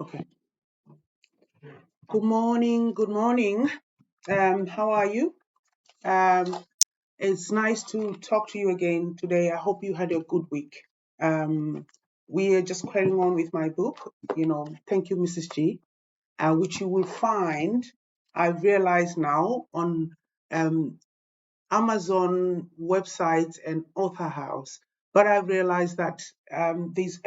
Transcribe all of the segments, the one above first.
Okay. Good morning. Good morning. How are you? It's nice to talk to you again today. I hope you had a good week. We are just carrying on with my book, Thank You, Mrs.G, which you will find, I've realized now, on Amazon websites and Author House, but I've realized that there's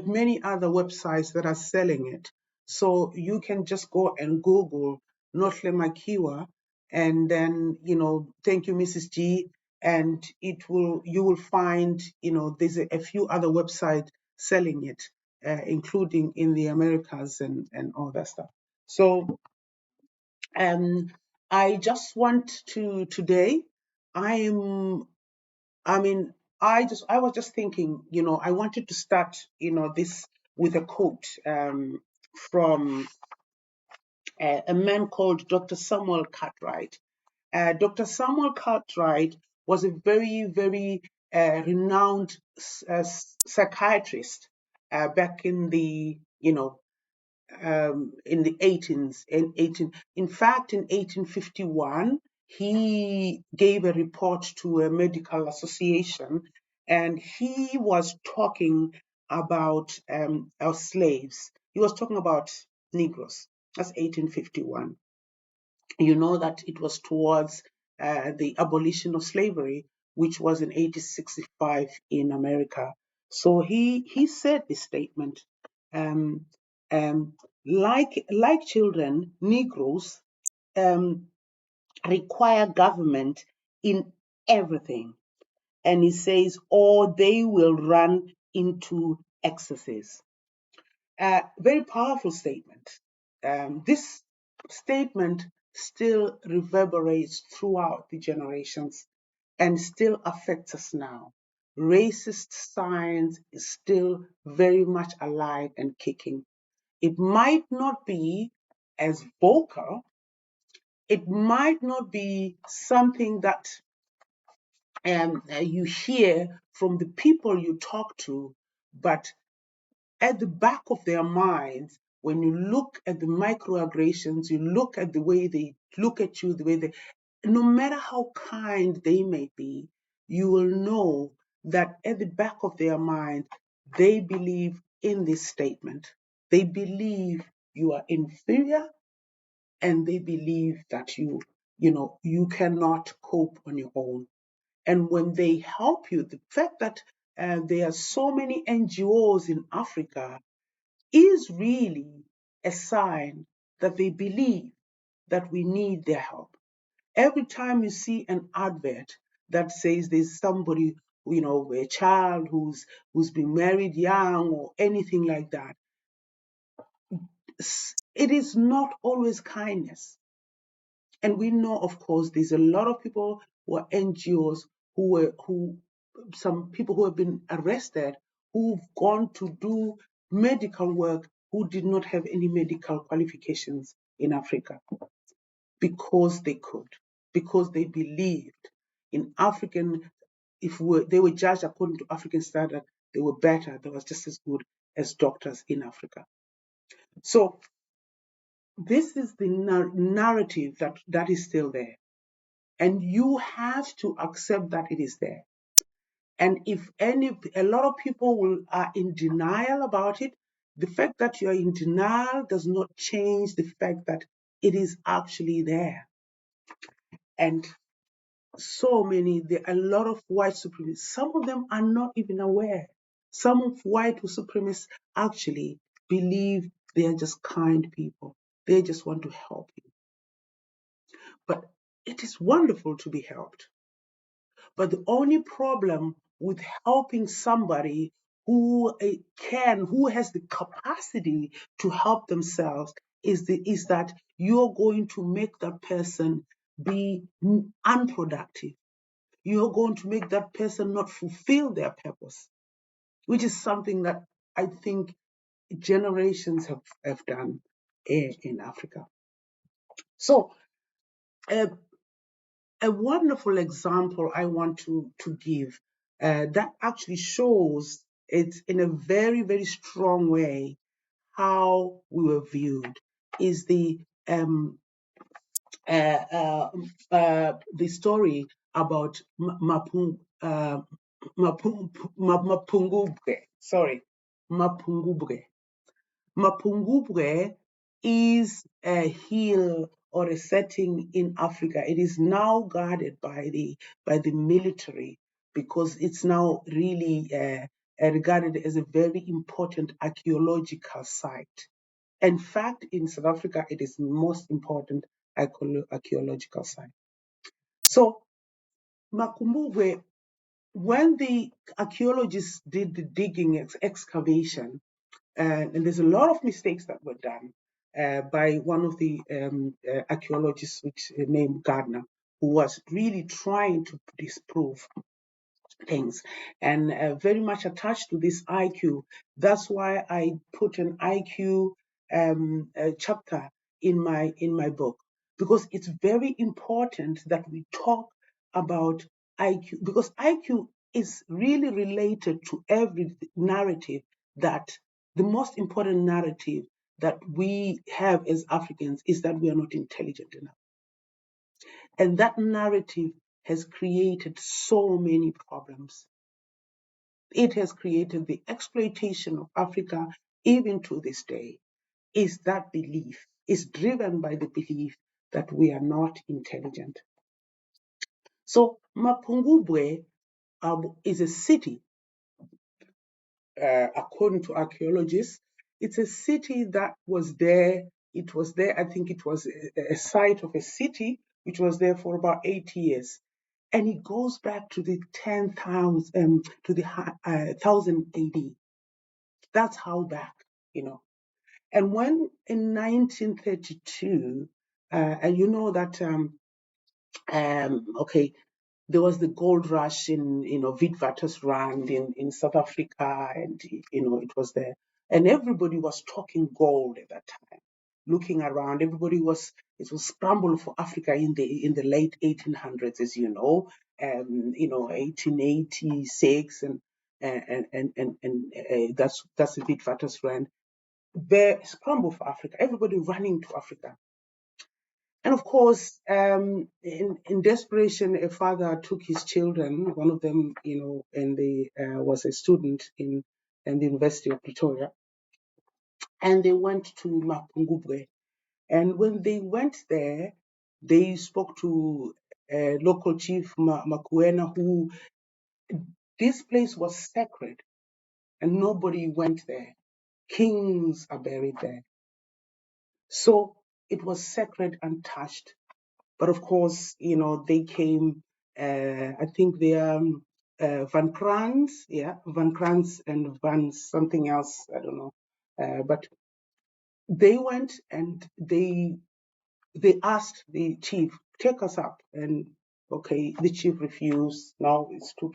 many other websites that are selling it. So you can just go and Google Notle Makiwa and then, thank you, Mrs. G, and you will find, there's a few other websites selling it, including in the Americas and all that stuff. So I just want to today. I am. I mean, I was just thinking. I wanted to start. This with a quote from a man called Dr. Samuel Cartwright. Dr. Samuel Cartwright was a very, very renowned psychiatrist back in the in the 18s. In fact, in 1851, he gave a report to a medical association, and he was talking about our slaves. He was talking about Negroes. That's 1851. You know that it was towards the abolition of slavery, which was in 1865 in America. So he said this statement, um, um, like children, Negroes require government in everything, and he says, or they will run into excesses. Very powerful statement. This statement still reverberates throughout the generations and still affects us now. Racist science is still very much alive and kicking. It might not be as vocal, it might not be something that you hear from the people you talk to, but at the back of their minds, when you look at the microaggressions, you look at the way they look at you, the way they, no matter how kind they may be, you will know that at the back of their mind, they believe in this statement. They believe you are inferior, and they believe that you cannot cope on your own. And when they help you, the fact that there are so many NGOs in Africa is really a sign that they believe that we need their help. Every time you see an advert that says there's somebody, a child who's been married young or anything like that, it is not always kindness. And we know, of course, there's a lot of people who are NGOs some people who have been arrested who've gone to do medical work who did not have any medical qualifications in Africa because they could, because they believed in African, they were judged according to African standard, they were better, they were just as good as doctors in Africa. So this is the narrative that is still there. And you have to accept that it is there. And if a lot of people are in denial about it, the fact that you're in denial does not change the fact that it is actually there. And there are a lot of white supremacists. Some of them are not even aware. Some of white supremacists actually believe they are just kind people. They just want to help you. But it is wonderful to be helped. But the only problem with helping somebody who has the capacity to help themselves is that you're going to make that person be unproductive. You're going to make that person not fulfill their purpose, which is something that I think generations have done in Africa. So a wonderful example I want to give that actually shows it in a very, very strong way how we were viewed, is the story about Mapungubwe. Sorry, Mapungubwe. Mapungubwe is a hill or a setting in Africa. It is now guarded by the military because it's now really regarded as a very important archaeological site. In fact, in South Africa, it is the most important archaeological site. So Mapungubwe, when the archaeologists did the digging excavation, and there's a lot of mistakes that were done by one of the archaeologists, which named Gardner, who was really trying to disprove things and very much attached to this IQ. That's why I put an IQ chapter in my book, because it's very important that we talk about IQ, because IQ is really related to every narrative, that the most important narrative that we have as Africans is that we are not intelligent enough. And that narrative has created so many problems. It has created the exploitation of Africa even to this day. Is that belief, is driven by the belief that we are not intelligent. So Mapungubwe is a city, according to archaeologists. It's a city that was there. It was there, I think it was a site of a city which was there for about 8 years. And it goes back to the 10,000, to the 1000 AD. That's how back, you know. And when in 1932, and you know that, okay, there was the gold rush in, Witwatersrand in South Africa, and, it was there. And everybody was talking gold at that time, looking around. It was scramble for Africa in the late 1800s, as you know, 1886, and that's the Witwatersrand. The scramble for Africa, everybody running to Africa. And of course, in desperation, a father took his children, one of them, and they was a student in the University of Pretoria, and they went to Mapungubwe. And when they went there, they spoke to local chief Makuena, who, this place was sacred and nobody went there. Kings are buried there. So it was sacred and touched. But of course, they came, I think they are Van Krans, Van Krans and Van something else, I don't know. But they went and they asked the chief, take us up. And okay, the chief refused. No, it's too,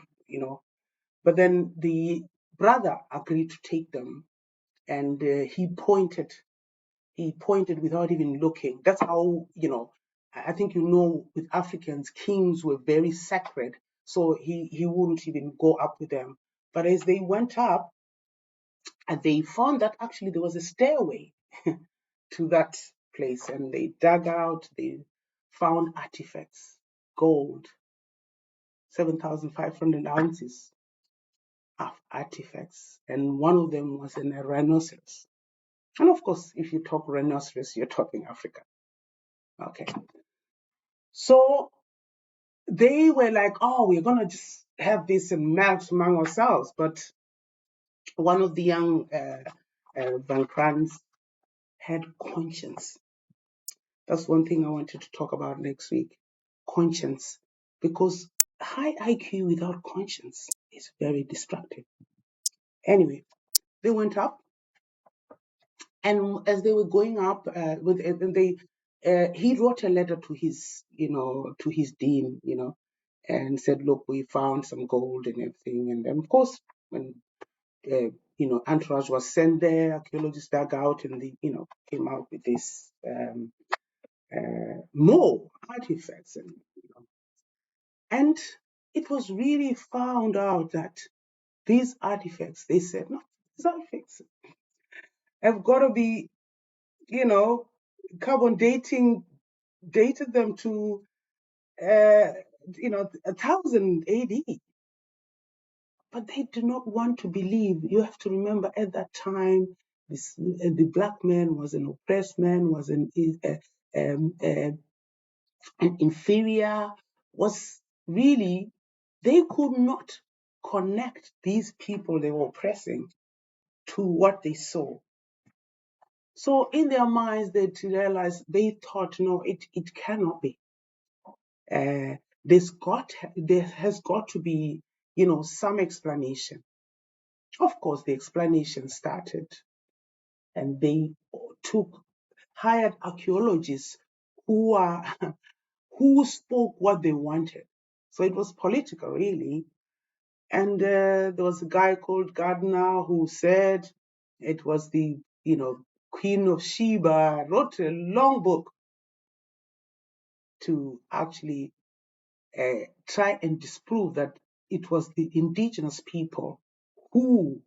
But then the brother agreed to take them, and he pointed without even looking. That's how, I think, with Africans, kings were very sacred. So he wouldn't even go up with them. But as they went up, and they found that actually there was a stairway to that place, and they dug out, they found artifacts, gold, 7,500 ounces of artifacts. And one of them was in a rhinoceros. And of course, if you talk rhinoceros, you're talking Africa. Okay. So they were like, oh, we're going to just have this and melt among ourselves. But one of the young Van Krans had conscience. That's one thing I wanted to talk about next week. Conscience. Because high IQ without conscience is very destructive. Anyway, they went up. And as they were going up, he wrote a letter to his, to his dean, and said, look, we found some gold and everything. And then, of course, when, entourage was sent there, archaeologists dug out and they, came out with this more artifacts. And it was really found out that these artifacts, they said, no, these artifacts, have got to be, carbon dated them to, 1000 AD. But they do not want to believe. You have to remember at that time, the black man was an oppressed man, was an inferior, was really, they could not connect these people they were oppressing to what they saw. So in their minds, they realized, they thought, no, it cannot be. There has got to be, some explanation. Of course, the explanation started, and they hired archaeologists who are who spoke what they wanted. So it was political, really. And there was a guy called Gardner who said it was the, Queen of Sheba, wrote a long book to actually try and disprove that it was the indigenous people who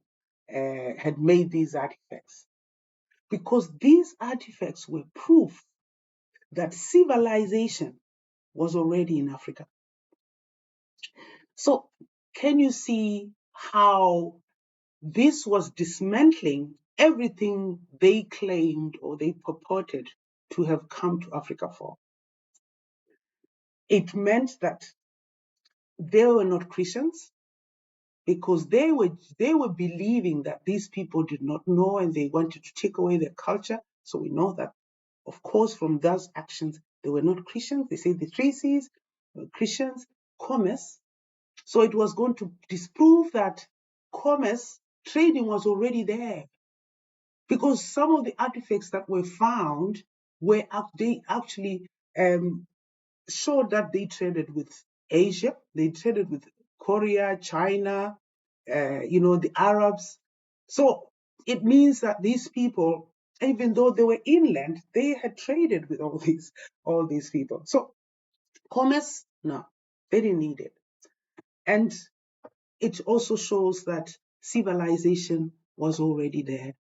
had made these artifacts. Because these artifacts were proof that civilization was already in Africa. So can you see how this was dismantling everything they claimed or they purported to have come to Africa for? It meant that they were not Christians, because they were believing that these people did not know and they wanted to take away their culture. So we know that, of course, from those actions, they were not Christians. They say the three C's were Christians, commerce. So it was going to disprove that commerce, trading was already there. Because some of the artifacts that were found were they actually showed that they traded with Asia, they traded with Korea, China, the Arabs. So it means that these people, even though they were inland, they had traded with all these people. So commerce, no, they didn't need it. And it also shows that civilization was already there.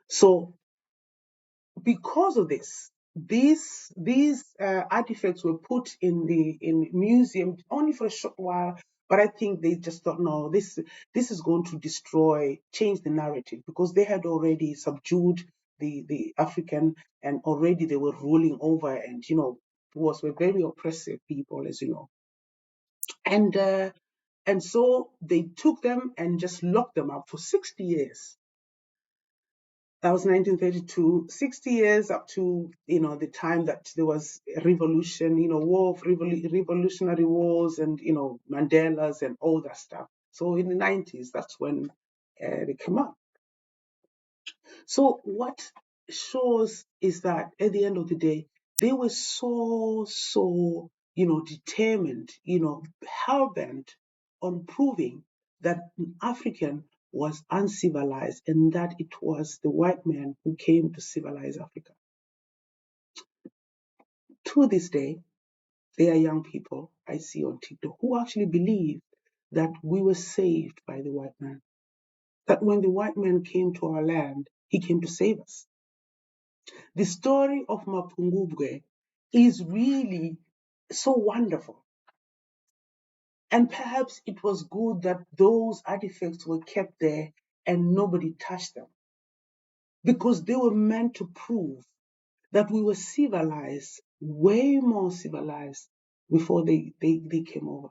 So because of this, these artifacts were put in the museum only for a short while, but I think they just thought, no, this is going to change the narrative, because they had already subdued the African, and already they were ruling over, and were very oppressive people, as you know. And so they took them and just locked them up for 60 years. That was 1932, 60 years up to, the time that there was a revolution, war of revolutionary wars, and, Mandela's and all that stuff. So in the 90s, that's when they came up. So what shows is that at the end of the day, they were so, determined, hell-bent on proving that an African was uncivilized, and that it was the white man who came to civilize Africa. To this day, there are young people I see on TikTok who actually believe that we were saved by the white man. That when the white man came to our land, he came to save us. The story of Mapungubwe is really so wonderful. And perhaps it was good that those artifacts were kept there and nobody touched them, because they were meant to prove that we were civilized, way more civilized, before they came over.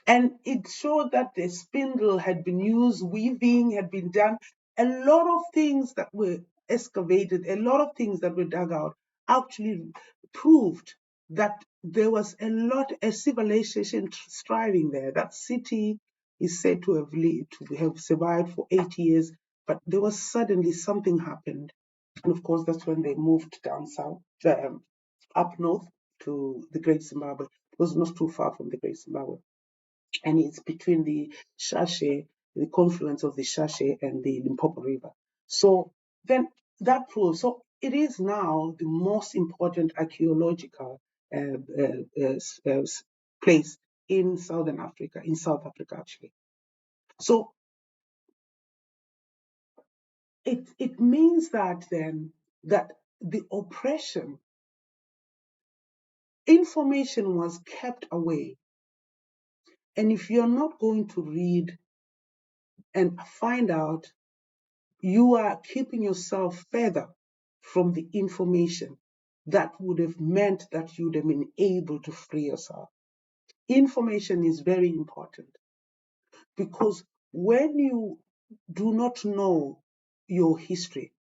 And it showed that the spindle had been used, weaving had been done. A lot of things that were excavated, a lot of things that were dug out, actually proved that there was a civilization striving there. That city is said to have survived for 80 years, but there was suddenly something happened. And of course, that's when they moved down south, up north to the Great Zimbabwe. It was not too far from the Great Zimbabwe, and it's between the Shashe, the confluence of the Shashe and the Limpopo River. So then that proves, so it is now the most important archaeological place in Southern Africa, in South Africa actually. So it means that then that the oppression, information was kept away. And if you're not going to read and find out, you are keeping yourself further from the information that would have meant that you would have been able to free yourself. Information is very important, because when you do not know your history,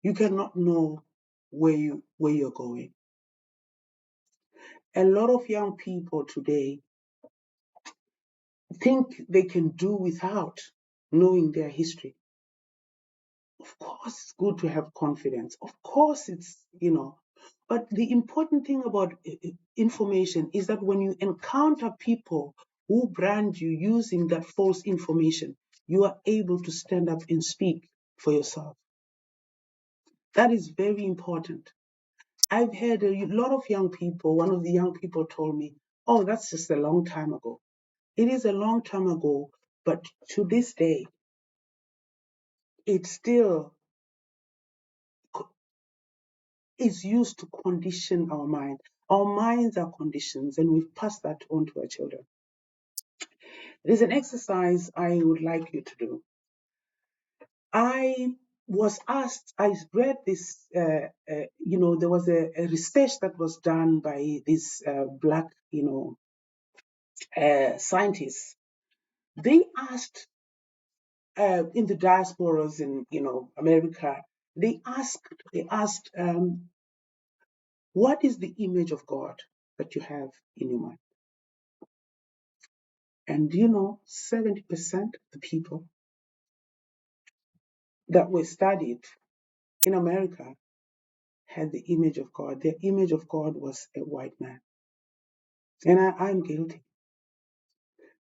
you cannot know where you're going. A lot of young people today think they can do without knowing their history. Of course, it's good to have confidence. Of course, but the important thing about information is that when you encounter people who brand you using that false information, you are able to stand up and speak for yourself. That is very important. I've heard a lot of young people, one of the young people told me, oh, that's just a long time ago. It is a long time ago, but to this day, it still is used to condition our mind. Our minds are conditions, and we've passed that on to our children. There's an exercise I would like you to do. I was asked, I read this, there was a research that was done by these Black, scientists. They asked in the diasporas in, America, they asked, what is the image of God that you have in your mind? And 70% of the people that were studied in America had the image of God. Their image of God was a white man. And I'm guilty.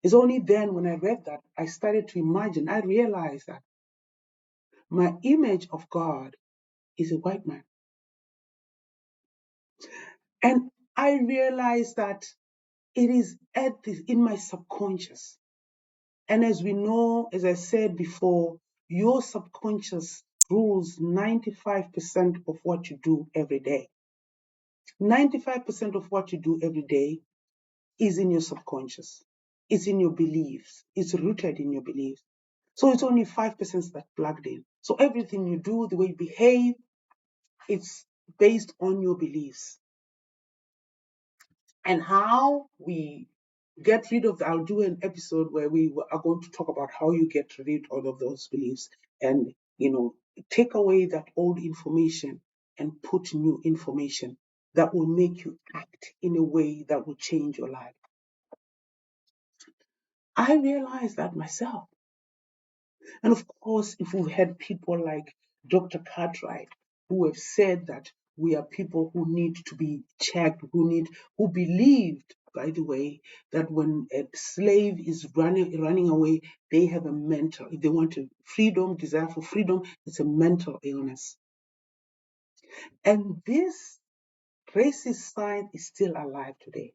It's only then when I read that, I started to imagine, I realized that my image of God is a white man. And I realized that it is in my subconscious. And as we know, as I said before, your subconscious rules 95% of what you do every day. 95% of what you do every day is in your subconscious. It's in your beliefs. It's rooted in your beliefs. So it's only 5% that's plugged in. So everything you do, the way you behave, it's based on your beliefs. And how we get rid of, I'll do an episode where we are going to talk about how you get rid of those beliefs and, take away that old information and put new information that will make you act in a way that will change your life. I realized that myself. And of course, if we've had people like Dr. Cartwright, who have said that we are people who need to be checked, who believed, by the way, that when a slave is running away, they have a mental, if they want desire for freedom, it's a mental illness. And this racist side is still alive today.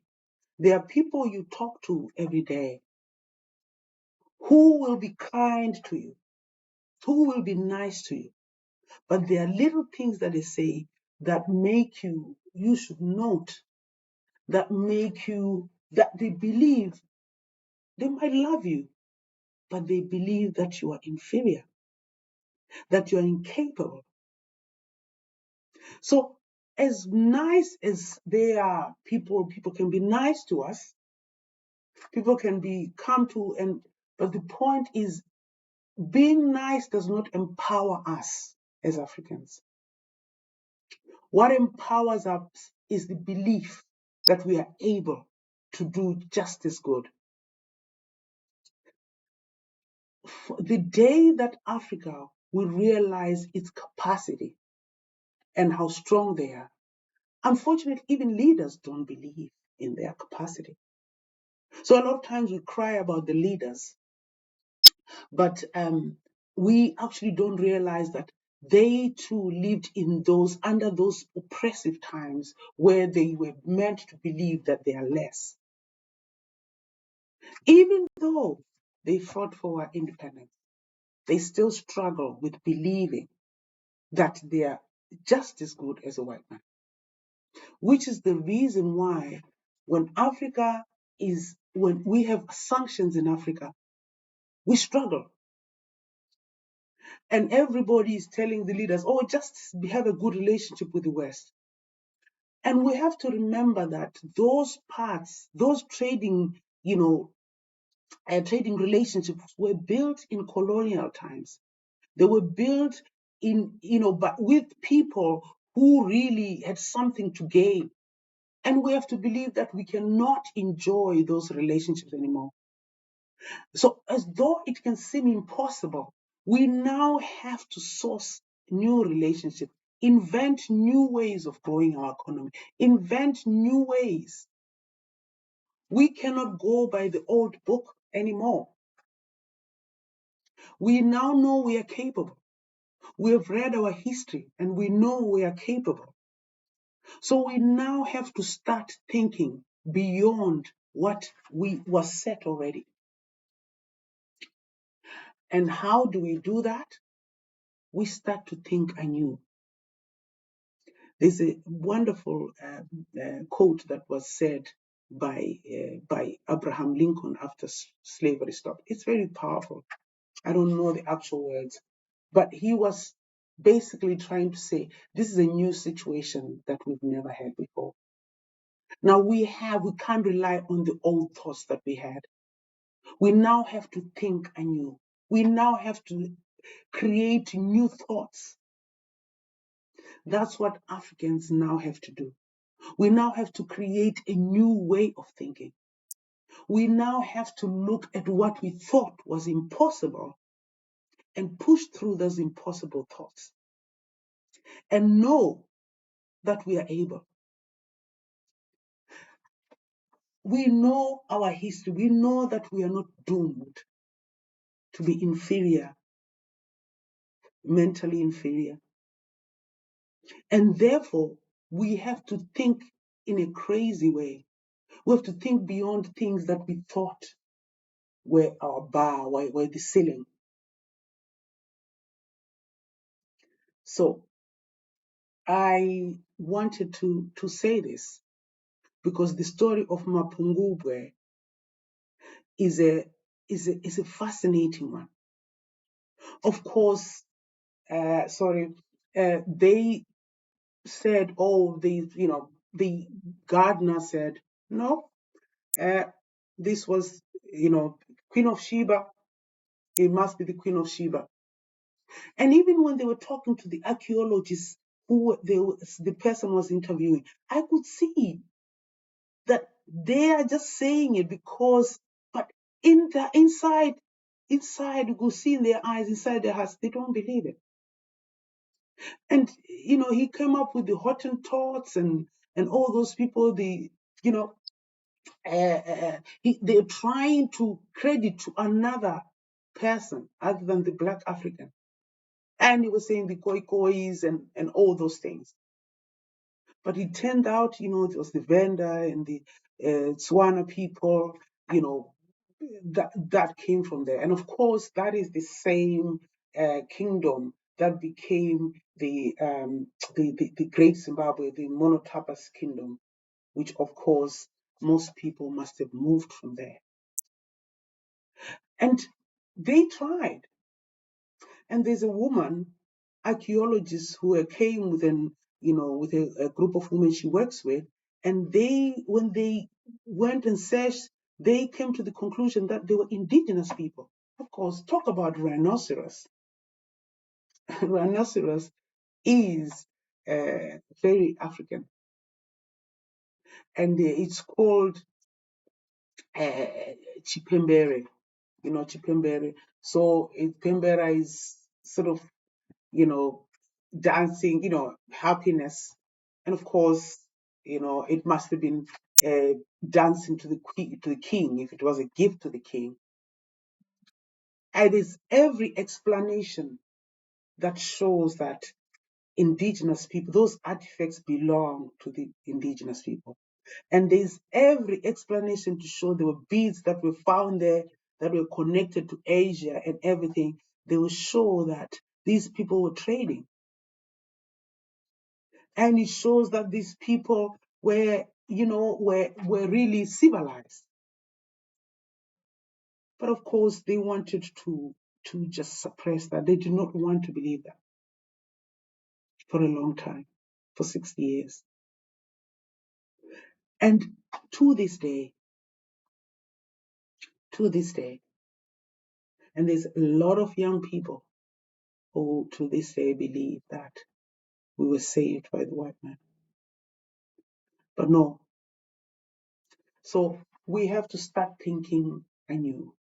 There are people you talk to every day who will be kind to you, who will be nice to you. But there are little things that they say that make you should note, that they believe they might love you, but they believe that you are inferior, that you are incapable. So as nice as they are, people can be nice to us, people can but the point is, being nice does not empower us as Africans. What empowers us is the belief that we are able to do just as good. The day that Africa will realize its capacity and how strong they are, unfortunately, even leaders don't believe in their capacity. So a lot of times we cry about the leaders, but we actually don't realize that they too lived under those oppressive times where they were meant to believe that they are less. Even though they fought for our independence, they still struggle with believing that they are just as good as a white man, which is the reason why when we have sanctions in Africa, we struggle. And everybody is telling the leaders, oh, just have a good relationship with the West. And we have to remember that those parts, those trading, trading relationships were built in colonial times. They were built but with people who really had something to gain. And we have to believe that we cannot enjoy those relationships anymore. So as though it can seem impossible, we now have to source new relationships, invent new ways of growing our economy, invent new ways. We cannot go by the old book anymore. We now know we are capable. We have read our history and we know we are capable. So we now have to start thinking beyond what was set already. And how do we do that? We start to think anew. There's a wonderful quote that was said by Abraham Lincoln after slavery stopped. It's very powerful. I don't know the actual words, but he was basically trying to say this is a new situation that we've never had before. Now we can't rely on the old thoughts that we had. We now have to think anew. We now have to create new thoughts. That's what Africans now have to do. We now have to create a new way of thinking. We now have to look at what we thought was impossible and push through those impossible thoughts and know that we are able. We know our history. We know that we are not doomed to be inferior, mentally inferior. And therefore, we have to think in a crazy way. We have to think beyond things that we thought were our bar, were the ceiling. So I wanted to say this because the story of Mapungubwe is a fascinating one. Of course, they said, oh, the gardener said, no, this was, Queen of Sheba. It must be the Queen of Sheba. And even when they were talking to the archaeologists who the person was interviewing, I could see that they are just saying it because, but inside, you could see in their eyes, inside their hearts, they don't believe it. And he came up with the Hottentots and all those people. They're trying to credit to another person other than the Black African. And he was saying the Khoikhois and all those things. But it turned out, it was the Venda and the Tswana people, that came from there. And of course, that is the same kingdom that became the Great Zimbabwe, the Monotapas Kingdom, which of course most people must have moved from there. And they tried. And there's a woman, archaeologist, who came with with a group of women she works with, and when they went and searched, they came to the conclusion that they were indigenous people. Of course, talk about rhinoceros. Rhinoceros is very African, and it's called Chipembere. Chipembere. So Pembera is sort of dancing, happiness. And of course, it must have been dancing to the king if it was a gift to the king. And there's every explanation that shows that indigenous people, those artifacts belong to the indigenous people. And there's every explanation to show there were beads that were found there that were connected to Asia and everything. they will show that these people were trading. And it shows that these people were, were really civilized. But of course, they wanted to just suppress that. They did not want to believe that for a long time, for 60 years. And to this day, and there's a lot of young people who to this day believe that we were saved by the white man. But no. So we have to start thinking anew.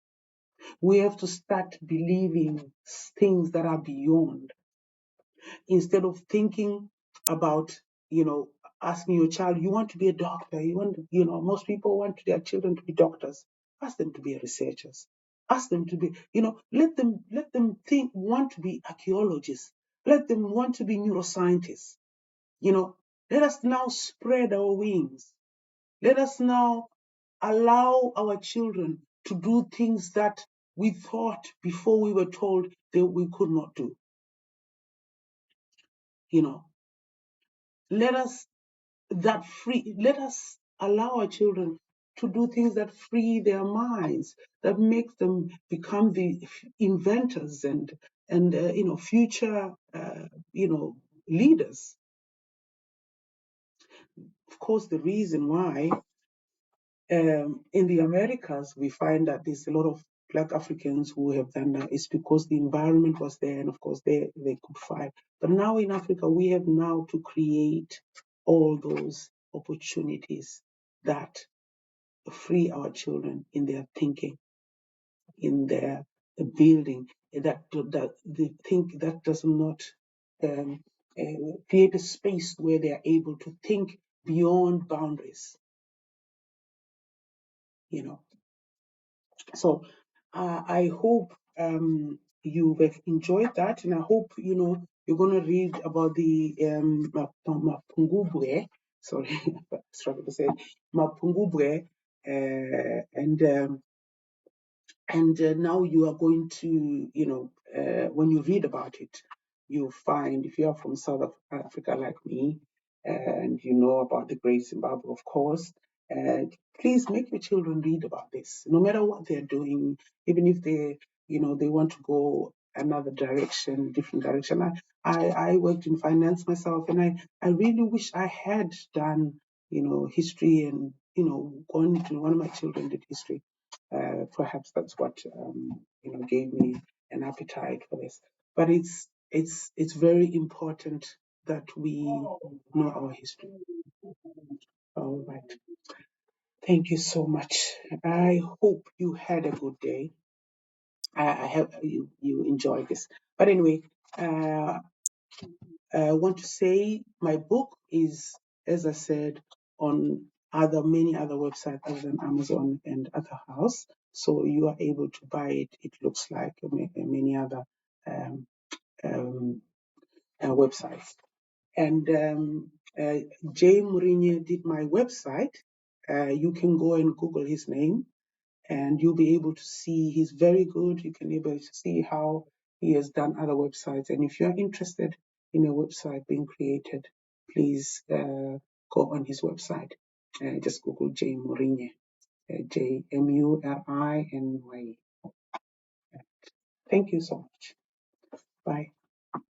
We have to start believing things that are beyond, instead of thinking about, asking your child, you want to be a doctor, most people want their children to be doctors. Ask them to be researchers. Ask them to be, let them want to be archaeologists. Let them want to be neuroscientists. Let us now spread our wings. Let us now allow our children to do things that we thought before we were told that we could not do. Let us allow our children to do things that free their minds, that make them become the inventors and future leaders. Of course, the reason why in the Americas we find that there's a lot of Black Africans who have done that is because the environment was there, and of course they could fight. But now in Africa we have now to create all those opportunities that free our children in their thinking, in their building, that they think that does not create a space where they are able to think beyond boundaries. So I hope you have enjoyed that, and I hope you're going to read about the Mapungubwe. Sorry, I struggle to say Mapungubwe, and now you are going to, when you read about it, you'll find, if you are from South Africa like me, and you know about the Great Zimbabwe, of course, please make your children read about this, no matter what they're doing, even if they want to go another direction, different direction. I worked in finance myself, and I really wish I had done, history, and, gone to, one of my children did history. Perhaps that's what gave me an appetite for this. But it's very important that we know our history. All right. Thank you so much. I hope you had a good day. I hope you enjoyed this. But anyway, I want to say my book is, as I said, on many other websites other than Amazon and other house. So you are able to buy it. It looks like many other websites. And Jay Mourinho did my website. You can go and Google his name, and you'll be able to see he's very good. You can be able to see how he has done other websites. And if you're interested in a website being created, please go on his website. Just Google Jay Mourinho, JMURINY. Thank you so much. Bye.